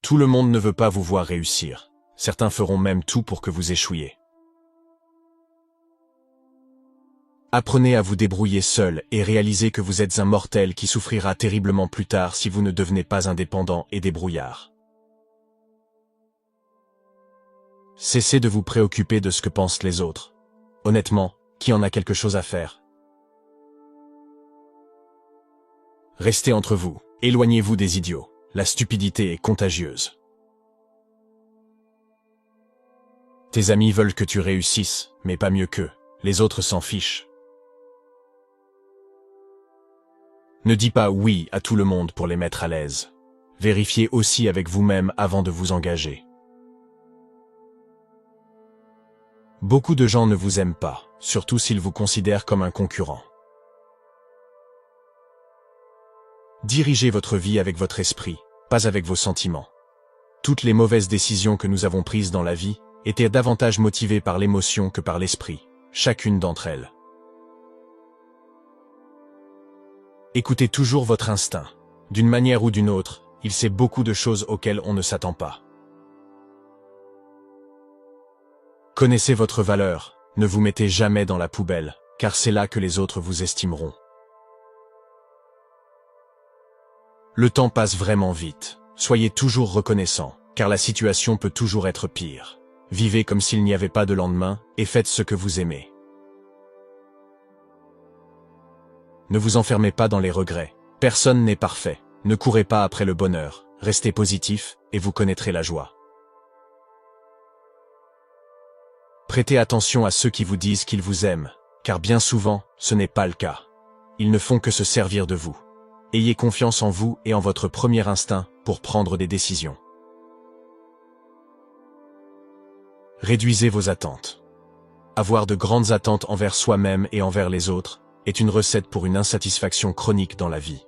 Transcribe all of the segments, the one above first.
Tout le monde ne veut pas vous voir réussir. Certains feront même tout pour que vous échouiez. Apprenez à vous débrouiller seul et réalisez que vous êtes un mortel qui souffrira terriblement plus tard si vous ne devenez pas indépendant et débrouillard. Cessez de vous préoccuper de ce que pensent les autres. Honnêtement, qui en a quelque chose à faire? Restez entre vous, éloignez-vous des idiots. La stupidité est contagieuse. Tes amis veulent que tu réussisses, mais pas mieux qu'eux. Les autres s'en fichent. Ne dis pas oui à tout le monde pour les mettre à l'aise. Vérifiez aussi avec vous-même avant de vous engager. Beaucoup de gens ne vous aiment pas, surtout s'ils vous considèrent comme un concurrent. Dirigez votre vie avec votre esprit, pas avec vos sentiments. Toutes les mauvaises décisions que nous avons prises dans la vie étaient davantage motivées par l'émotion que par l'esprit, chacune d'entre elles. Écoutez toujours votre instinct. D'une manière ou d'une autre, il sait beaucoup de choses auxquelles on ne s'attend pas. Connaissez votre valeur, ne vous mettez jamais dans la poubelle, car c'est là que les autres vous estimeront. Le temps passe vraiment vite. Soyez toujours reconnaissant, car la situation peut toujours être pire. Vivez comme s'il n'y avait pas de lendemain, et faites ce que vous aimez. Ne vous enfermez pas dans les regrets. Personne n'est parfait. Ne courez pas après le bonheur. Restez positif, et vous connaîtrez la joie. Prêtez attention à ceux qui vous disent qu'ils vous aiment, car bien souvent, ce n'est pas le cas. Ils ne font que se servir de vous. Ayez confiance en vous et en votre premier instinct pour prendre des décisions. Réduisez vos attentes. Avoir de grandes attentes envers soi-même et envers les autres est une recette pour une insatisfaction chronique dans la vie.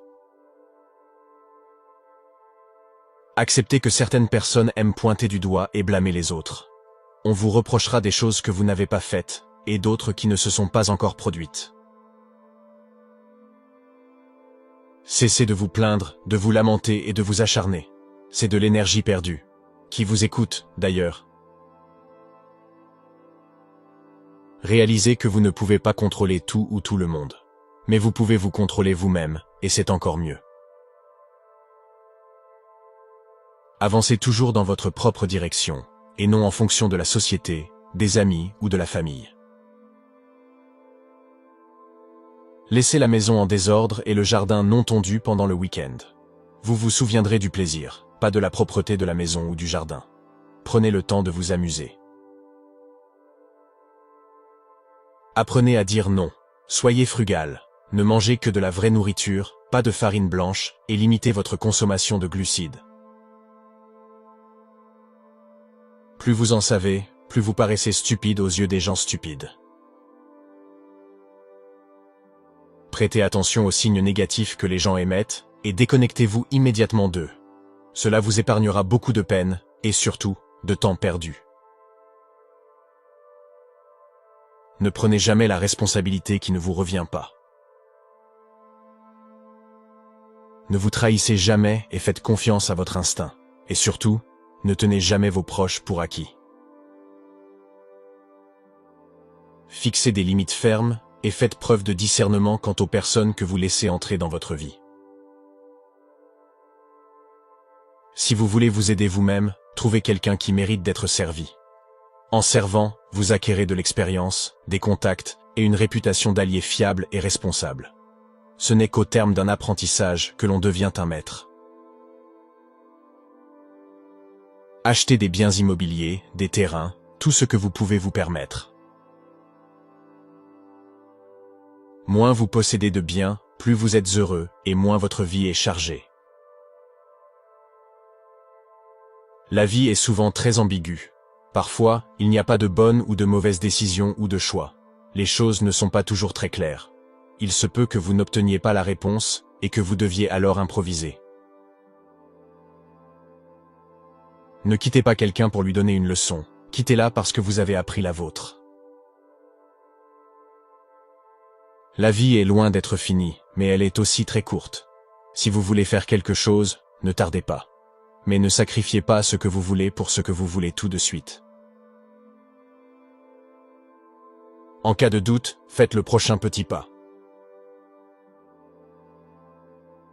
Acceptez que certaines personnes aiment pointer du doigt et blâmer les autres. On vous reprochera des choses que vous n'avez pas faites, et d'autres qui ne se sont pas encore produites. Cessez de vous plaindre, de vous lamenter et de vous acharner. C'est de l'énergie perdue. Qui vous écoute, d'ailleurs? Réalisez que vous ne pouvez pas contrôler tout ou tout le monde. Mais vous pouvez vous contrôler vous-même, et c'est encore mieux. Avancez toujours dans votre propre direction, et non en fonction de la société, des amis ou de la famille. Laissez la maison en désordre et le jardin non tondu pendant le week-end. Vous vous souviendrez du plaisir, pas de la propreté de la maison ou du jardin. Prenez le temps de vous amuser. Apprenez à dire non. Soyez frugal. Ne mangez que de la vraie nourriture, pas de farine blanche, et limitez votre consommation de glucides. Plus vous en savez, plus vous paraissez stupide aux yeux des gens stupides. Prêtez attention aux signes négatifs que les gens émettent, et déconnectez-vous immédiatement d'eux. Cela vous épargnera beaucoup de peine, et surtout, de temps perdu. Ne prenez jamais la responsabilité qui ne vous revient pas. Ne vous trahissez jamais et faites confiance à votre instinct. Et surtout, ne tenez jamais vos proches pour acquis. Fixez des limites fermes et faites preuve de discernement quant aux personnes que vous laissez entrer dans votre vie. Si vous voulez vous aider vous-même, trouvez quelqu'un qui mérite d'être servi. En servant, vous acquérez de l'expérience, des contacts et une réputation d'allié fiable et responsable. Ce n'est qu'au terme d'un apprentissage que l'on devient un maître. Achetez des biens immobiliers, des terrains, tout ce que vous pouvez vous permettre. Moins vous possédez de biens, plus vous êtes heureux et moins votre vie est chargée. La vie est souvent très ambiguë. Parfois, il n'y a pas de bonne ou de mauvaise décision ou de choix. Les choses ne sont pas toujours très claires. Il se peut que vous n'obteniez pas la réponse et que vous deviez alors improviser. Ne quittez pas quelqu'un pour lui donner une leçon. Quittez-la parce que vous avez appris la vôtre. La vie est loin d'être finie, mais elle est aussi très courte. Si vous voulez faire quelque chose, ne tardez pas. mais ne sacrifiez pas ce que vous voulez pour ce que vous voulez tout de suite. En cas de doute, faites le prochain petit pas.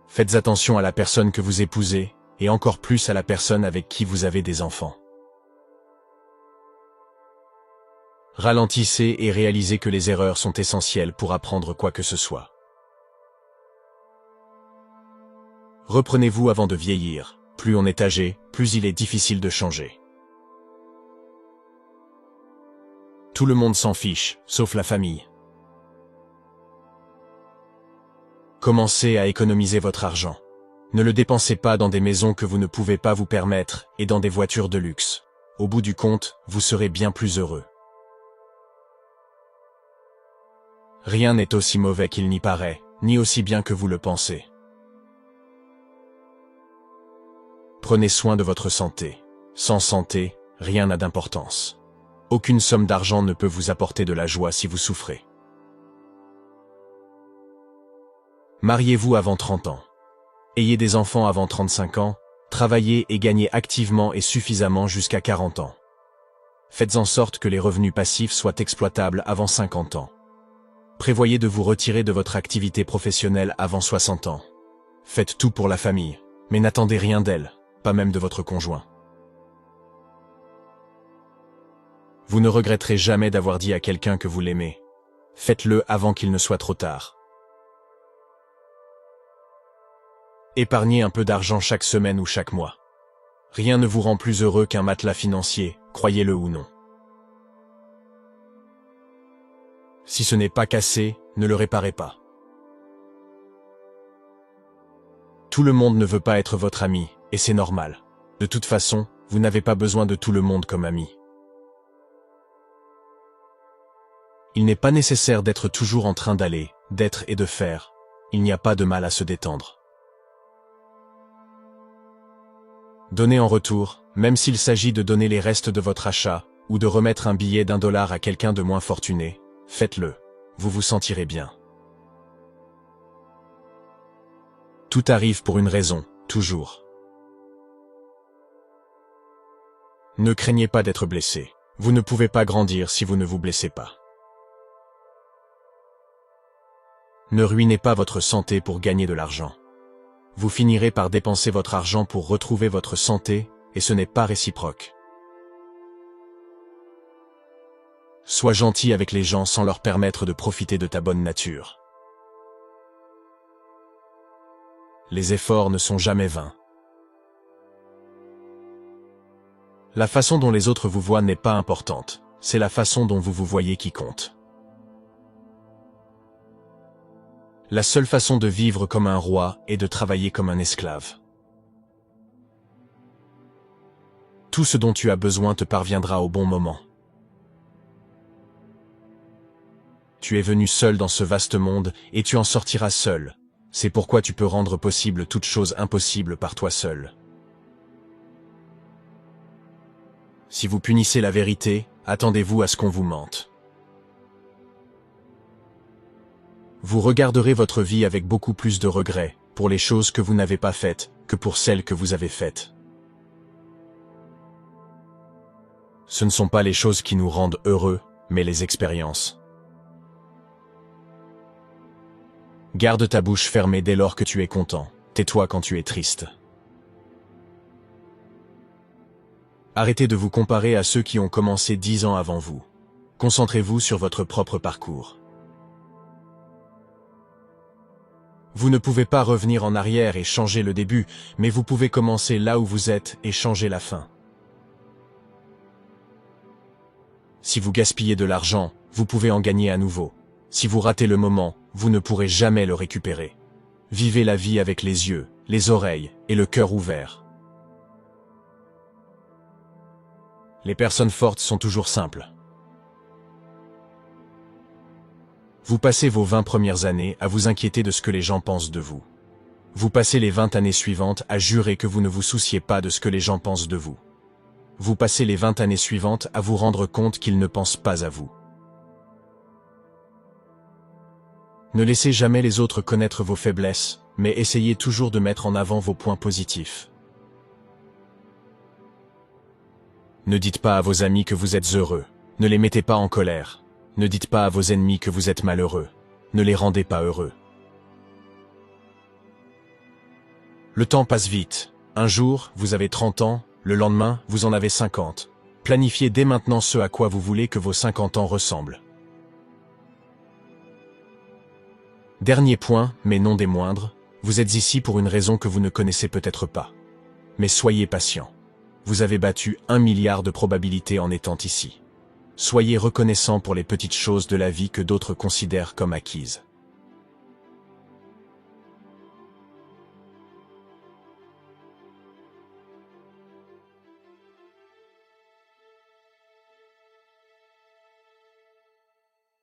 Faites attention à la personne que vous épousez, et encore plus à la personne avec qui vous avez des enfants. Ralentissez et réalisez que les erreurs sont essentielles pour apprendre quoi que ce soit. Reprenez-vous avant de vieillir. Plus on est âgé, plus il est difficile de changer. Tout le monde s'en fiche, sauf la famille. Commencez à économiser votre argent. Ne le dépensez pas dans des maisons que vous ne pouvez pas vous permettre et dans des voitures de luxe. Au bout du compte, vous serez bien plus heureux. Rien n'est aussi mauvais qu'il n'y paraît, ni aussi bien que vous le pensez. Prenez soin de votre santé. Sans santé, rien n'a d'importance. Aucune somme d'argent ne peut vous apporter de la joie si vous souffrez. Mariez-vous avant 30 ans. Ayez des enfants avant 35 ans, travaillez et gagnez activement et suffisamment jusqu'à 40 ans. Faites en sorte que les revenus passifs soient exploitables avant 50 ans. Prévoyez de vous retirer de votre activité professionnelle avant 60 ans. Faites tout pour la famille, mais n'attendez rien d'elle, pas même de votre conjoint. Vous ne regretterez jamais d'avoir dit à quelqu'un que vous l'aimez. Faites-le avant qu'il ne soit trop tard. Épargnez un peu d'argent chaque semaine ou chaque mois. Rien ne vous rend plus heureux qu'un matelas financier, croyez-le ou non. Si ce n'est pas cassé, ne le réparez pas. Tout le monde ne veut pas être votre ami, et c'est normal. De toute façon, vous n'avez pas besoin de tout le monde comme ami. Il n'est pas nécessaire d'être toujours en train d'aller, d'être et de faire. Il n'y a pas de mal à se détendre. Donnez en retour, même s'il s'agit de donner les restes de votre achat, ou de remettre un billet d'1 $ à quelqu'un de moins fortuné, faites-le. Vous vous sentirez bien. Tout arrive pour une raison, toujours. Ne craignez pas d'être blessé. Vous ne pouvez pas grandir si vous ne vous blessez pas. Ne ruinez pas votre santé pour gagner de l'argent. Vous finirez par dépenser votre argent pour retrouver votre santé, et ce n'est pas réciproque. Sois gentil avec les gens sans leur permettre de profiter de ta bonne nature. Les efforts ne sont jamais vains. La façon dont les autres vous voient n'est pas importante, c'est la façon dont vous vous voyez qui compte. La seule façon de vivre comme un roi est de travailler comme un esclave. Tout ce dont tu as besoin te parviendra au bon moment. Tu es venu seul dans ce vaste monde et tu en sortiras seul. C'est pourquoi tu peux rendre possible toute chose impossible par toi seul. Si vous punissez la vérité, attendez-vous à ce qu'on vous mente. Vous regarderez votre vie avec beaucoup plus de regrets, pour les choses que vous n'avez pas faites, que pour celles que vous avez faites. Ce ne sont pas les choses qui nous rendent heureux, mais les expériences. Garde ta bouche fermée dès lors que tu es content, tais-toi quand tu es triste. Arrêtez de vous comparer à ceux qui ont commencé 10 ans avant vous. Concentrez-vous sur votre propre parcours. Vous ne pouvez pas revenir en arrière et changer le début, mais vous pouvez commencer là où vous êtes et changer la fin. Si vous gaspillez de l'argent, vous pouvez en gagner à nouveau. Si vous ratez le moment, vous ne pourrez jamais le récupérer. Vivez la vie avec les yeux, les oreilles et le cœur ouverts. Les personnes fortes sont toujours simples. Vous passez vos 20 premières années à vous inquiéter de ce que les gens pensent de vous. Vous passez les 20 années suivantes à jurer que vous ne vous souciez pas de ce que les gens pensent de vous. Vous passez les 20 années suivantes à vous rendre compte qu'ils ne pensent pas à vous. Ne laissez jamais les autres connaître vos faiblesses, mais essayez toujours de mettre en avant vos points positifs. Ne dites pas à vos amis que vous êtes heureux. Ne les mettez pas en colère. Ne dites pas à vos ennemis que vous êtes malheureux. Ne les rendez pas heureux. Le temps passe vite. Un jour, vous avez 30 ans, le lendemain, vous en avez 50. Planifiez dès maintenant ce à quoi vous voulez que vos 50 ans ressemblent. Dernier point, mais non des moindres, vous êtes ici pour une raison que vous ne connaissez peut-être pas. Mais soyez patient. Vous avez battu 1 milliard de probabilités en étant ici. Soyez reconnaissant pour les petites choses de la vie que d'autres considèrent comme acquises.